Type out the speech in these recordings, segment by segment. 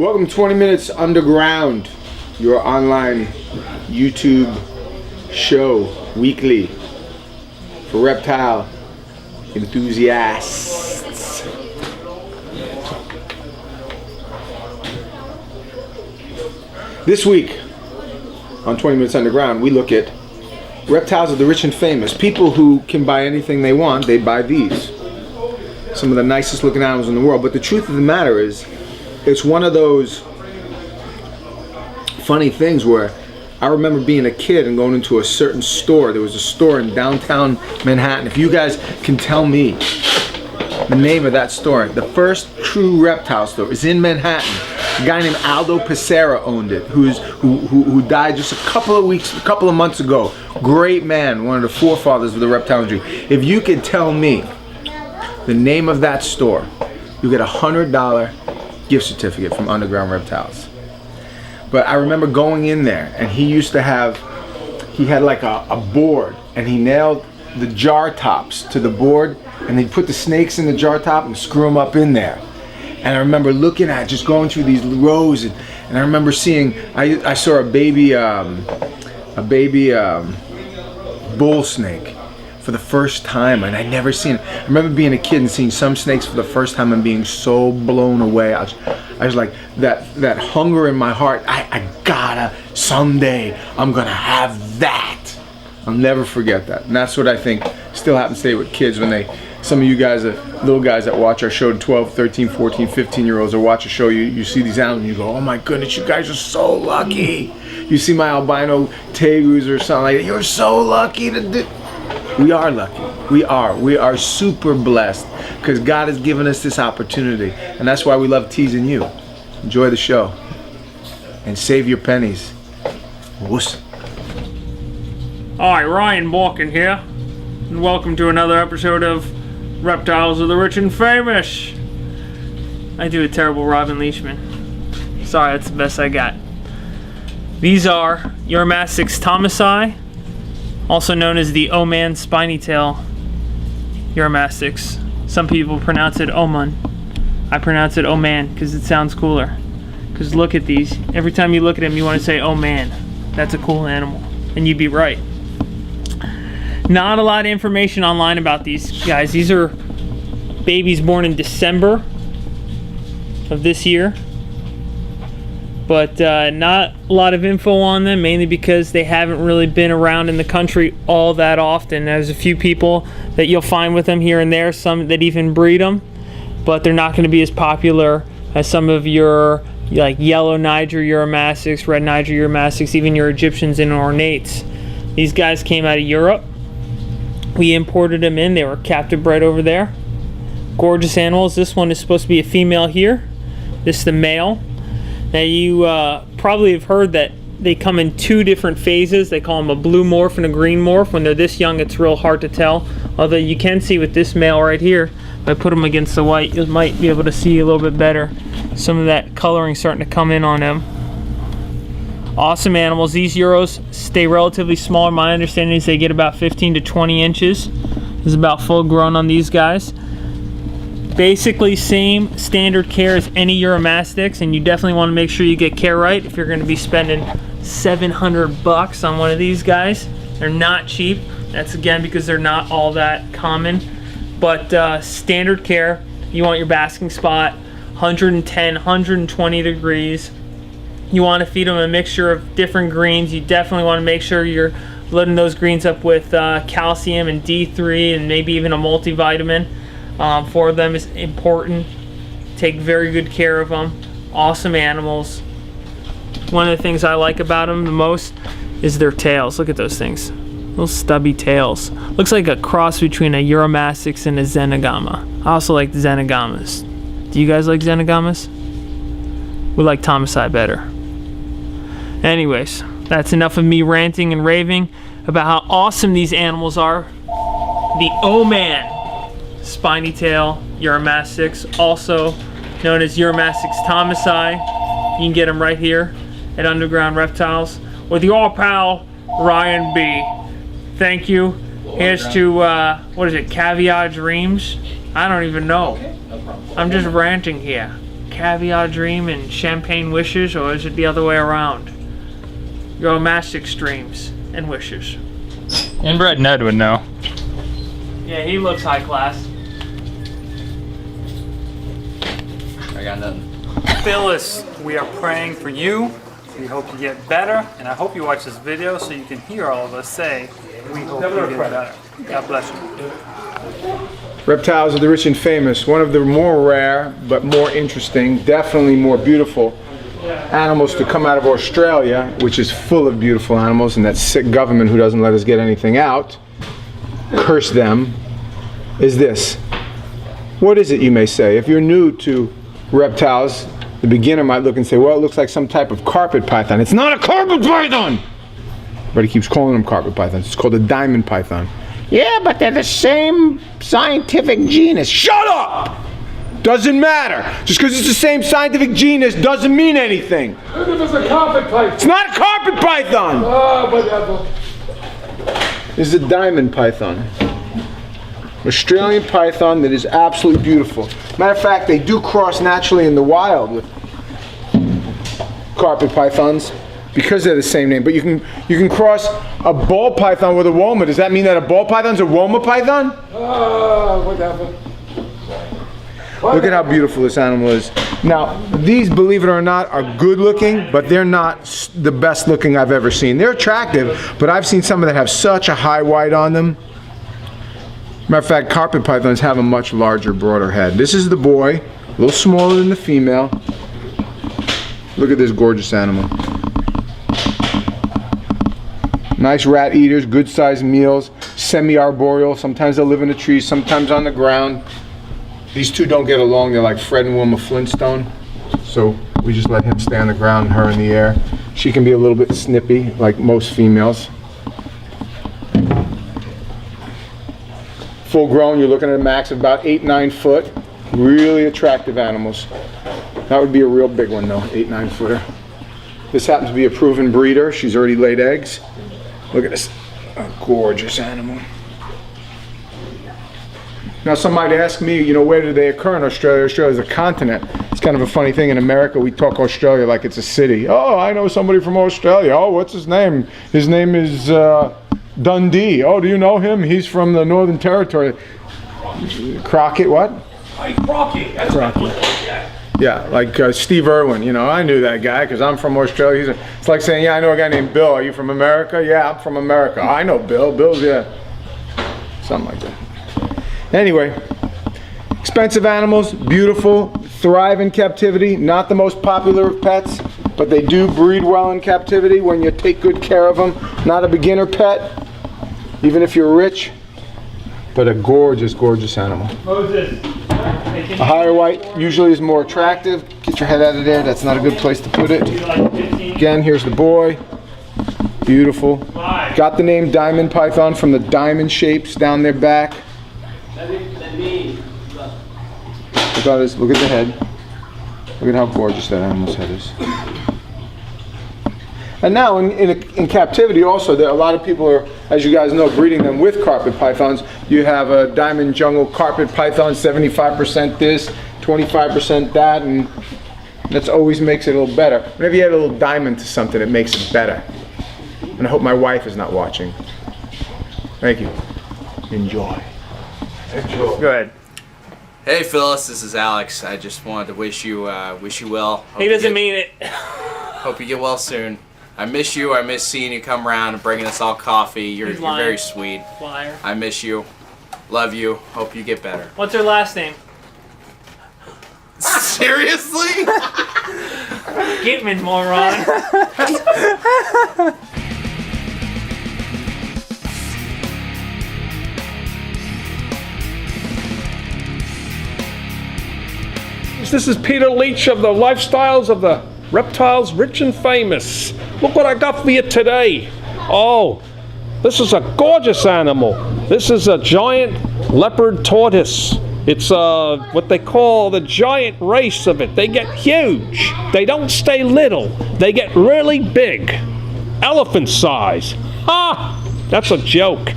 Welcome to 20 Minutes Underground, your online YouTube show weekly for reptile enthusiasts. This week on 20 Minutes Underground, we look at reptiles of the rich and famous. People who can buy anything they want, they buy these. Some of the nicest looking animals in the world. But the truth of the matter is, it's one of those funny things where I remember being a kid and going into a certain store. There was a store in downtown Manhattan. If you guys can tell me the name of that store, the first true reptile store is in Manhattan. A guy named Aldo Pissarra owned it, who died just a couple of months ago. Great man, one of the forefathers of the reptile industry. If you could tell me the name of that store, you get a $100 gift certificate from Underground Reptiles. But I remember going in there, and he had like a board, and he nailed the jar tops to the board, and he'd put the snakes in the jar top and screw them up in there. And I remember looking at, just going through these rows, and I remember seeing, I saw a baby bull snake for the first time, and I'd never seen it. I remember being a kid and seeing some snakes for the first time and being so blown away. I was like, that hunger in my heart, I gotta, someday, I'm gonna have that. I'll never forget that. And that's what I think still happens today with kids when some of you guys, little guys that watch our show, 12, 13, 14, 15-year-olds, or watch a show, you see these animals and you go, oh my goodness, you guys are so lucky. You see my albino tegus or something like that, you're so lucky to do. We are lucky. We are super blessed because God has given us this opportunity, and that's why we love teasing you. Enjoy the show and save your pennies. Wuss. Hi, Ryan Walken here, and welcome to another episode of Reptiles of the Rich and Famous. I do a terrible Robin Leishman. Sorry, that's the best I got. These are Uromastyx thomasi, also known as the Oman spiny-tail Uromastyx. Some people pronounce it Oman. I pronounce it Oman because it sounds cooler. Because look at these. Every time you look at them, you want to say, oh man, that's a cool animal. And you'd be right. Not a lot of information online about these guys. These are babies born in December of this year. But not a lot of info on them, mainly because they haven't really been around in the country all that often. There's a few people that you'll find with them here and there, some that even breed them, but they're not going to be as popular as some of your like yellow Niger Uromastyx, red Niger Uromastyx, even your Egyptians and ornates. These guys came out of Europe. We imported them in. They were captive bred over there. Gorgeous animals. This one is supposed to be a female here. This is the male. Now you probably have heard that they come in two different phases. They call them a blue morph and a green morph. When they're this young, it's real hard to tell. Although you can see with this male right here, if I put them against the white, you might be able to see a little bit better. Some of that coloring starting to come in on them. Awesome animals. These Euros stay relatively smaller. My understanding is they get about 15 to 20 inches. This is about full grown on these guys. Basically same standard care as any Uromastyx, and you definitely want to make sure you get care right if you're going to be spending $700 on one of these guys. They're not cheap. That's again because they're not all that common. But standard care, you want your basking spot 110, 120 degrees. You want to feed them a mixture of different greens. You definitely want to make sure you're loading those greens up with calcium and D3 and maybe even a multivitamin. For them is important. Take very good care of them. Awesome animals. One of the things I like about them the most is their tails. Look at those things. Little stubby tails. Looks like a cross between a Uromastyx and a Zenigama. I also like the Zenigamas. Do you guys like Zenigamas? We like thomasi better. Anyways, that's enough of me ranting and raving about how awesome these animals are. The Oman spiny-tail Uromastyx, also known as Uromastyx thomasi. You can get them right here at Underground Reptiles with your pal Ryan B. Thank you. Here's to what is it, Caviar Dreams? I don't even know. I'm just ranting here. caviar dream and champagne wishes, or is it the other way around? Uromastyx dreams and wishes. Inbred Ned would know. Yeah, he looks high class. I got nothing. Phyllis, we are praying for you. We hope you get better, and I hope you watch this video so you can hear all of us say, we hope you get better. God bless you. Reptiles of the Rich and Famous, one of the more rare but more interesting, definitely more beautiful animals to come out of Australia, which is full of beautiful animals, and that sick government who doesn't let us get anything out, curse them, is this. What is it, you may say? If you're new to reptiles, the beginner might look and say, well, it looks like some type of carpet python. It's not a carpet python! But he keeps calling them carpet pythons. It's called a diamond python. Yeah, but they're the same scientific genus. Shut up! Doesn't matter. Just because it's the same scientific genus doesn't mean anything. It's a carpet python. It's not a carpet python! Oh, whatever. This is a diamond python. Australian python that is absolutely beautiful. Matter of fact, they do cross naturally in the wild with carpet pythons because they're the same name. But you can cross a ball python with a woma. Does that mean that a ball python's a woma python? Oh, whatever. Look at how beautiful this animal is. Now, these, believe it or not, are good looking, but they're not the best looking I've ever seen. They're attractive, but I've seen some that have such a high white on them. Matter of fact, carpet pythons have a much larger, broader head. This is the boy, a little smaller than the female. Look at this gorgeous animal. Nice rat eaters, good sized meals, semi-arboreal. Sometimes they'll live in the trees, sometimes on the ground. These two don't get along. They're like Fred and Wilma Flintstone. So we just let him stay on the ground and her in the air. She can be a little bit snippy, like most females. Full grown, you're looking at a max of about 8-9 foot. Really attractive animals. That would be a real big one though, 8-9 footer. This happens to be a proven breeder. She's already laid eggs. Look at this, a gorgeous animal. Now some might ask me, you know, where do they occur in Australia? Australia is a continent. It's kind of a funny thing. In America, we talk Australia like it's a city. Oh, I know somebody from Australia. Oh, what's his name? His name is Dundee. Oh, do you know him? He's from the Northern Territory. Crockett, what? Crockett. That's Crockett. Yeah, like Steve Irwin. You know, I knew that guy because I'm from Australia. It's like saying, yeah, I know a guy named Bill. Are you from America? Yeah, I'm from America. I know Bill. Bill's, yeah. Something like that. Anyway, expensive animals, beautiful, thrive in captivity. Not the most popular of pets, but they do breed well in captivity when you take good care of them. Not a beginner pet, even if you're rich, but a gorgeous, gorgeous animal. Moses. A higher white usually is more attractive. Get your head out of there. That's not a good place to put it. Again, here's the boy. Beautiful. Got the name diamond python from the diamond shapes down their back. Look at the head. Look at how gorgeous that animal's head is. And now in captivity also, there are a lot of people are, as you guys know, breeding them with carpet pythons. You have a diamond jungle carpet python, 75% this, 25% that, and that always makes it a little better. Whenever you add a little diamond to something, it makes it better. And I hope my wife is not watching. Thank you. Enjoy. Go ahead. Hey Phyllis, this is Alex. I just wanted to wish you well. He doesn't mean it. Hope you get well soon. I miss you. I miss seeing you come around and bringing us all coffee. You're very sweet. Flyer. I miss you. Love you. Hope you get better. What's her last name? Seriously? Gitman, moron. This is Peter Leach of the Lifestyles of the Reptiles, Rich and Famous. Look what I got for you today. Oh, this is a gorgeous animal. This is a giant leopard tortoise. It's what they call the giant race of it. They get huge. They don't stay little. They get really big. Elephant size. Ha! That's a joke.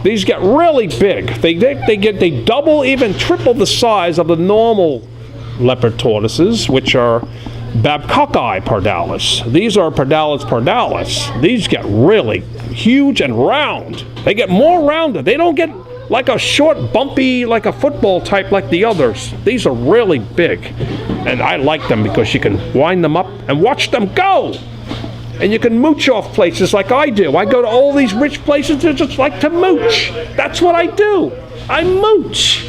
These get really big. They double, even triple the size of the normal leopard tortoises, which are Babcocki pardalis. These are Pardalis pardalis. These get really huge and round. They get more rounded. They don't get like a short, bumpy, like a football type like the others. These are really big. And I like them because you can wind them up and watch them go. And you can mooch off places like I do. I go to all these rich places to just like to mooch. That's what I do. I mooch.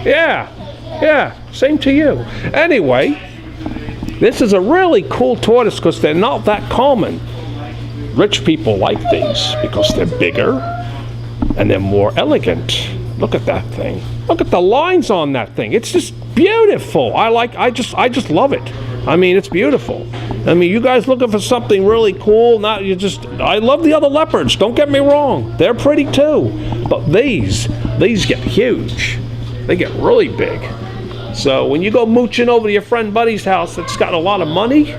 Yeah, same to you. Anyway, this is a really cool tortoise because they're not that common. Rich people like these because they're bigger and they're more elegant. Look at that thing. Look at the lines on that thing. It's just beautiful. I just love it. I mean, it's beautiful. I mean, you guys looking for something really cool? I love the other leopards. Don't get me wrong. They're pretty too. But these get huge. They get really big. So when you go mooching over to your friend Buddy's house that's got a lot of money,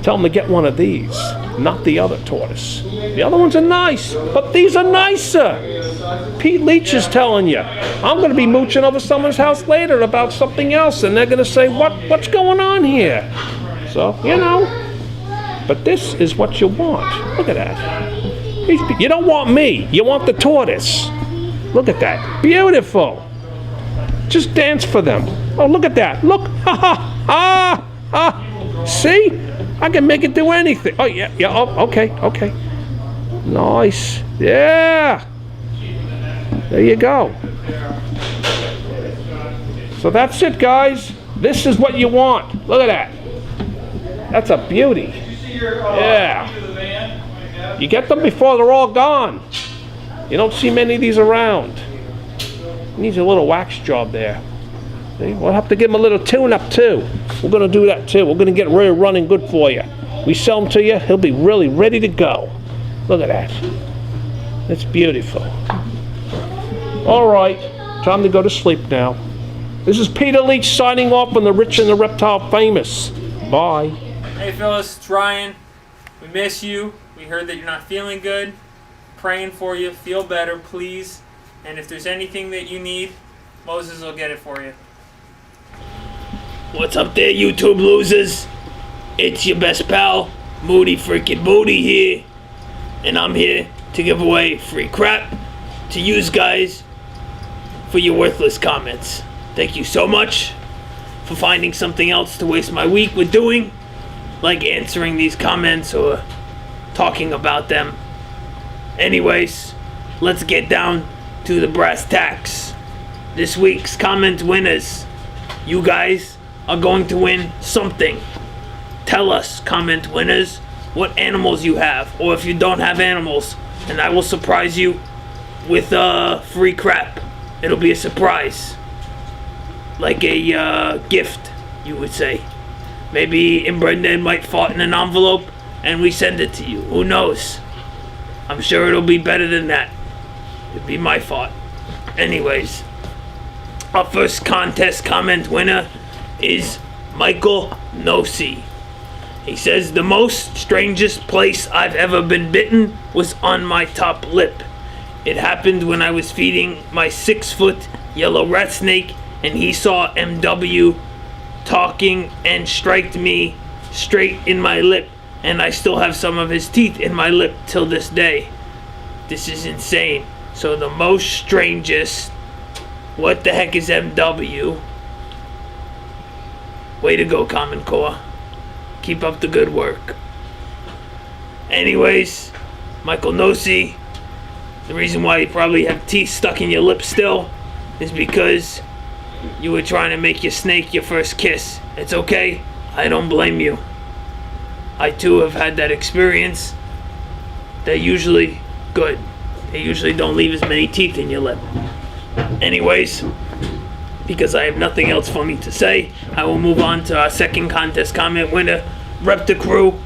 tell him to get one of these, not the other tortoise. The other ones are nice, but these are nicer. Pete Leach is telling you. I'm going to be mooching over someone's house later about something else, and they're going to say, what's going on here? So, you know, but this is what you want. Look at that. You don't want me. You want the tortoise. Look at that. Beautiful. Just dance for them. Oh, look at that. Look. See? I can make it do anything. Oh, yeah. Oh, okay. Nice. Yeah. There you go. So that's it, guys. This is what you want. Look at that. That's a beauty. Yeah. You get them before they're all gone. You don't see many of these around. Needs a little wax job there. See? We'll have to give him a little tune-up too. We're going to do that too. We're going to get really running good for you. We sell him to you, he'll be really ready to go. Look at that. That's beautiful. All right, time to go to sleep now. This is Peter Leach signing off on the Rich and the Reptile Famous. Bye. Hey Phyllis, it's Ryan. We miss you. We heard that you're not feeling good. Praying for you. Feel better, please. And if there's anything that you need, Moses will get it for you. What's up there, YouTube losers? It's your best pal, Moody freaking Moody here. And I'm here to give away free crap to you guys for your worthless comments. Thank you so much for finding something else to waste my week with doing, like answering these comments or talking about them. Anyways, let's get down to the brass tacks. This week's comment winners. You guys are going to win something. Tell us, comment winners, what animals you have, or if you don't have animals, and I will surprise you with free crap. It'll be a surprise. Like a gift, you would say. Maybe Brendan might fart in an envelope and we send it to you. Who knows? I'm sure it'll be better than that. It'd be my fault. Anyways, our first contest comment winner is Michael Nosey. He says, the most strangest place I've ever been bitten was on my top lip. It happened when I was feeding my 6-foot yellow rat snake, and he saw MW talking and striked me straight in my lip, and I still have some of his teeth in my lip till this day. This is insane. So the most strangest, what the heck is MW? Way to go, Common Core. Keep up the good work. Anyways, Michael Nosey, the reason why you probably have teeth stuck in your lip still is because you were trying to make your snake your first kiss. It's okay. I don't blame you. I too have had that experience. They're usually good. They usually don't leave as many teeth in your lip. Anyways, because I have nothing else funny to say, I will move on to our second contest comment winner, Repticrew.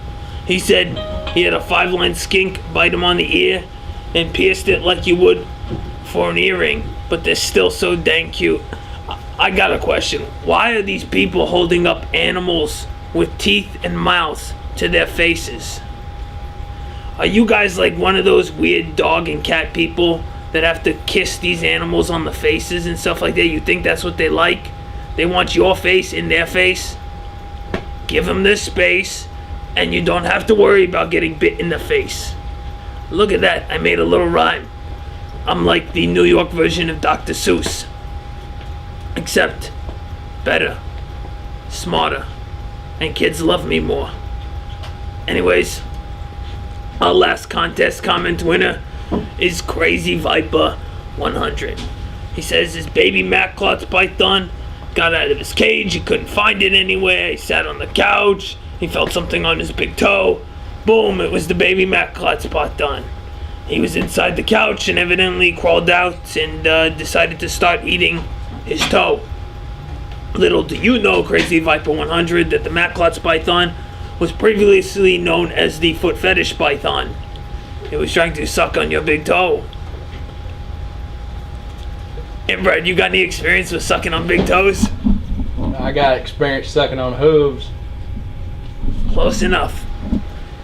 He said he had a 5-line skink bite him on the ear and pierced it like you would for an earring, but they're still so dang cute. I got a question. Why are these people holding up animals with teeth and mouths to their faces? Are you guys like one of those weird dog and cat people that have to kiss these animals on the faces and stuff like that? You think that's what they like? They want your face in their face. Give them this space, and you don't have to worry about getting bit in the face. Look at that, I made a little rhyme. I'm like the New York version of Dr. Seuss. Except better, smarter, and kids love me more. Anyways, our last contest comment winner is Crazy Viper 100. He says his baby Macklot's python got out of his cage. He couldn't find it anywhere. He sat on the couch. He felt something on his big toe. Boom, it was the baby Macklot's python. He was inside the couch and evidently crawled out and decided to start eating his toe. Little do you know, Crazy Viper 100, that the Macklot's python was previously known as the foot fetish python. It was trying to suck on your big toe. And Brad, you got any experience with sucking on big toes? I got experience sucking on hooves. Close enough.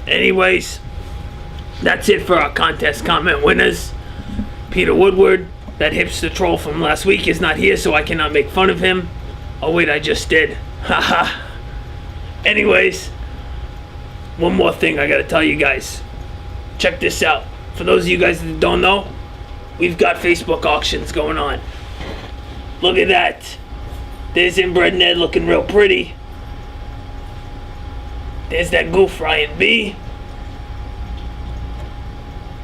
Anyways, that's it for our contest comment winners. Peter Woodward, that hipster troll from last week, is not here, so I cannot make fun of him. Oh wait, I just did. Haha. Anyways, one more thing I gotta tell you guys. Check this out. For those of you guys that don't know, we've got Facebook auctions going on. Look at that. There's Inbred Ned looking real pretty. There's that goof Ryan B.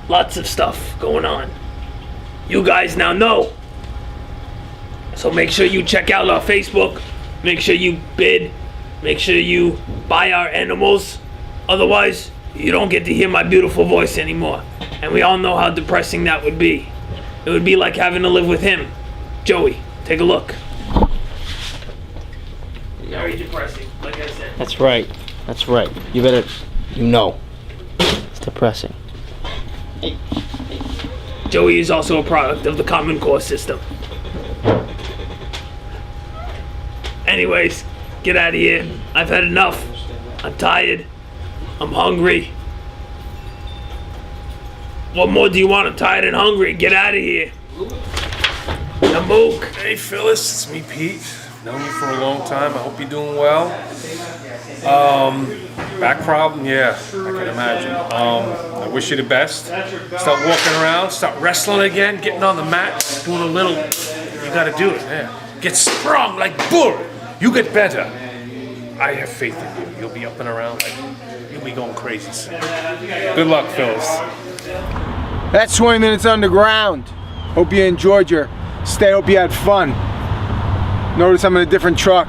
Lots of stuff going on. You guys now know. So make sure you check out our Facebook. Make sure you bid. Make sure you buy our animals. Otherwise, you don't get to hear my beautiful voice anymore. And we all know how depressing that would be. It would be like having to live with him. Joey, take a look. Very depressing, like I said. That's right. That's right. You better, it's depressing. Joey is also a product of the Common Core system. Anyways, get out of here. I've had enough. I'm tired. I'm hungry. What more do you want? I'm tired and hungry. Get out of here. Namook. Hey Phyllis, it's me Pete. Known you for a long time. I hope you're doing well. Back problem, yeah, I can imagine. I wish you the best. Start walking around, start wrestling again, getting on the mat, doing a little. You gotta do it, yeah. Get strong like bull. You get better. I have faith in you. You'll be up and around. You'll be going crazy soon. Good luck, Phyllis. That's 20 minutes underground. Hope you enjoyed your stay. Hope you had fun. Notice I'm in a different truck.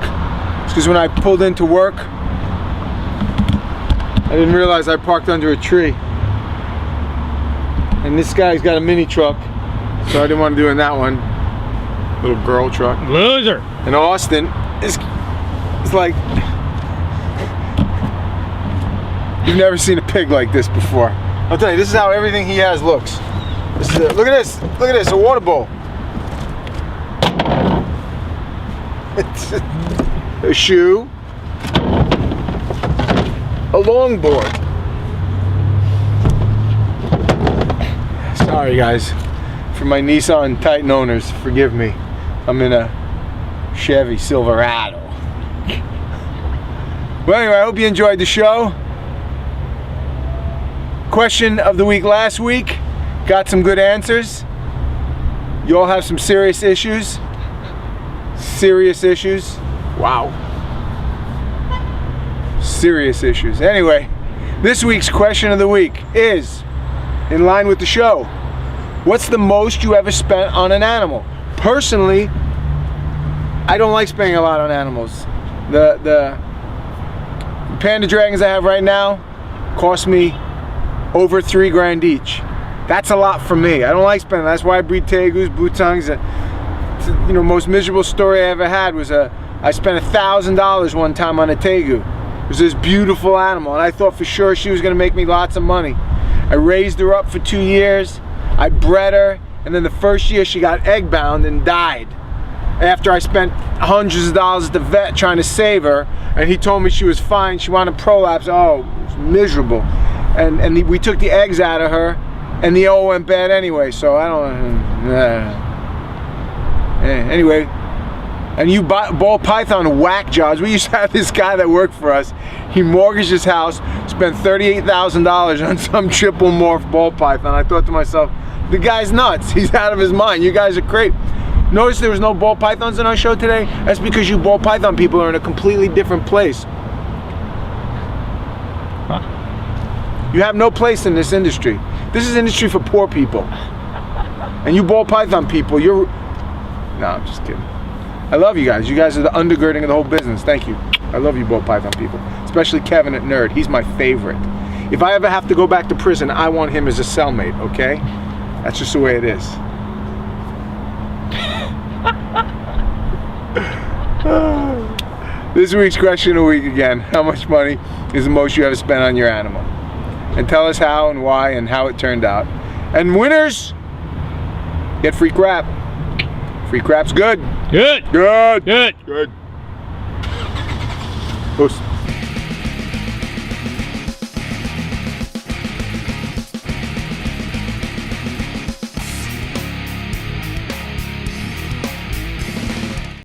It's because when I pulled into work, I didn't realize I parked under a tree. And this guy's got a mini truck, so I didn't want to do it in that one. Little girl truck. Loser. And Austin is like, you've never seen a pig like this before. I'll tell you, this is how everything he has looks. This is look at this, a water bowl. It's a shoe, a longboard. Sorry guys, for my Nissan Titan owners, forgive me. I'm in a Chevy Silverado. Well anyway, I hope you enjoyed the show. Question of the week last week, got some good answers. You all have some serious issues. Serious issues. Wow. Serious issues. Anyway, this week's question of the week is, in line with the show, what's the most you ever spent on an animal? Personally, I don't like spending a lot on animals. The panda dragons I have right now cost me over $3,000 each. That's a lot for me. I don't like spending. That's why I breed tegus, butangs. Most miserable story I ever had was I spent $1,000 one time on a tegu. It was this beautiful animal, and I thought for sure she was going to make me lots of money. I raised her up for 2 years. I bred her, and then the first year she got egg bound and died. After I spent hundreds of dollars at the vet trying to save her, and he told me she was fine. She wanted prolapse. Oh, it was miserable. And we took the eggs out of her, and the O went bad anyway. So I don't. Anyway, And you ball python whack jobs. We used to have this guy that worked for us. He mortgaged his house, spent $38,000 on some triple morph ball python. I thought to myself, the guy's nuts. He's out of his mind. You guys are crazy. Notice there was no ball pythons in our show today? That's because you ball python people are in a completely different place. Huh? You have no place in this industry. This is industry for poor people. And you ball python people, you're... No, I'm just kidding. I love you guys. You guys are the undergirding of the whole business. Thank you. I love you ball python people. Especially Kevin at Nerd. He's my favorite. If I ever have to go back to prison, I want him as a cellmate, okay? That's just the way it is. This week's question of the week again. How much money is the most you ever spent on your animal? And tell us how and why and how it turned out. And winners get free crap. Free crap's good. Good. Good. Good. Good. Post.